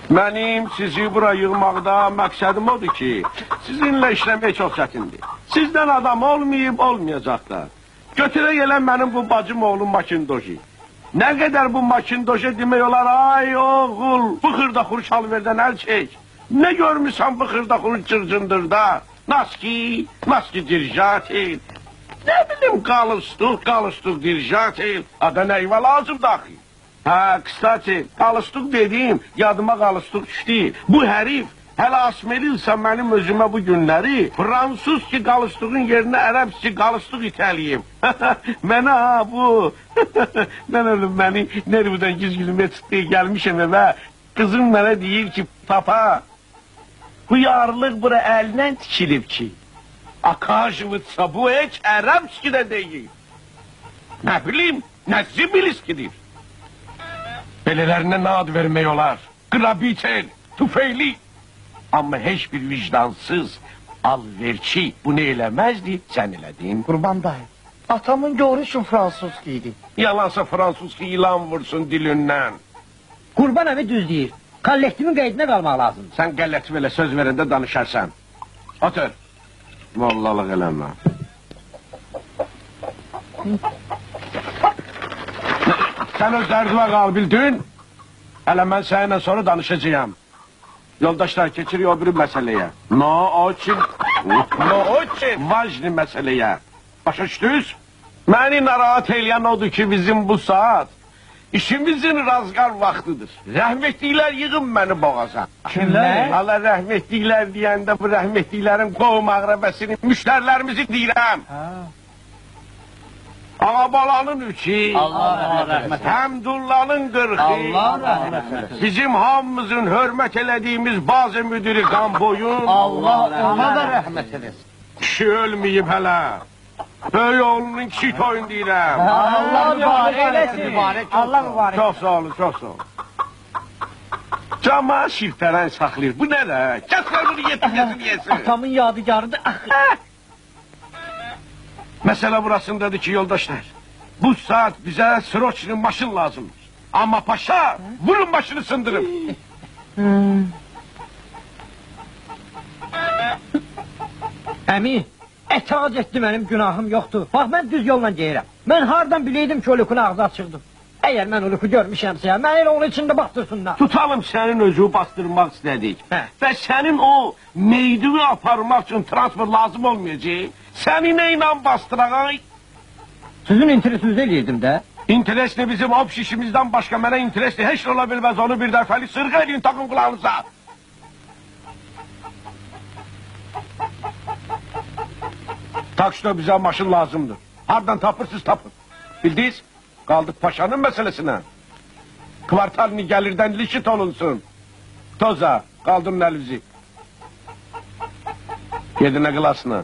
Mənim sizi bura yığmaqda məqsədim odur ki, sizinlə işləmək çox çətindir. Sizdən adam olmayıb, olmayacaq da. Götürə gələn mənim bu bacım oğlum Makindoji. Nə qədər bu Makindoji demək olar, ay oğul, bu xırda xuruş alverdən əl çək. Ne görmüşsən bu xırda xuruş cırcındırda? Naski dirjatil. Ne bileyim qalıstuk dirjatil. Ada neyve lazım dahi. Ha, kısaçı, qalıstuk dediğim yadıma qalıstuk düşdü. Bu herif hələ asmeliysə mənim özümə bu günləri Fransız ki qalıstuğun yerinə ərəb ki qalıstuk itəliyim. Mənə ha bu. Mən ölüm məni nervdən güzgülümə çıxdı gəlmişəm evə. Kızım mənə deyir ki papa bu yarlıq bura əlindən tikilib ki. Akajvıtsa bu heç ərəbski də deyil. Nə bileyim, nə zibiliskidir. Belələrinə nə ad vermək olar? Qrabitel, tüfeyli. Amma heç bir vicdansız, alverçi bunu eləməzdi, sən elədin. Qurban dayı, atamın görüşün Fransız idi. Yalansa Fransız ki ilan vursun dilindən. Qurban əmi düz deyir. Kollektivin qeydinə qalmaq lazımdır. Sən qəlləti belə söz verəndə danışarsan. Otur. Mollalıq eləmə. Sən öz dərdivə qal bildin. Hələ mən səninlə sonra danışacağım. Yoldaşlar keçirik o biri məsələyə. No için vacni məsələyə. Başa düşdünüz? Məni narahat eləyən odur ki bizim bu saat İşimizin razgar vaktidir. Rəhmətliklər yığın məni boğaza. Kimlər? Allah rəhmətliklər deyəndə bu rəhmətliklərin qovum ağrəbəsini, müştərilərimizi deyirəm. Ağabalanın üçü, Allah rəhmət eləsin. Həmdullanın qırxı, Allah rəhmət eləsin. bizim hamımızın hörmət elədiyimiz bazı müdürü Qamboyun, Allah ona da rəhmət eləsin. kişi ölməyib hələ. Böyük oğlunun kişi toyun deyirəm. Allah mübarək eləsin. Allah mübarək. Çox sağ olun, çox sağ olun. Cama şirtərən saxlayır. Bu nə də? Kəslər bunu yesin. Atamın yadigarıdır. Məsələ burasındadır ki, yoldaşlar. Bu saat bizə Sroçinin maşın lazımdır. Amma paşa, vurun başını sındırın. Əmi, etaat etdi mənim günahım yoxdur. Bax, mən düz yolla geyirəm. Mən hardan bileydim ki, Olukun ağzı açıqdır. Əgər mən Oluku görmüşəmsə, mən elə onun içində bastırsınlar. Tutalım sənin özü bastırmaq istədik. Və sənin o meydini aparmaq üçün transport lazım olmayacaq. Səni nə ilə bastıraq? Sizin interesinizi eləyirdim də. İnteresli bizim hop şişimizdən başqa mənə interesli heç ola bilməz onu bir dəfəli sırğa edin takın kulağınıza. Taksida bize maşın lazımdır. Hardan tapırsız tapın. Bildiniz? Kaldık paşanın meselesine. Kvartalini gelirden lişit olunsun. Toza, kaldırın elinizi. Yedine kılasını.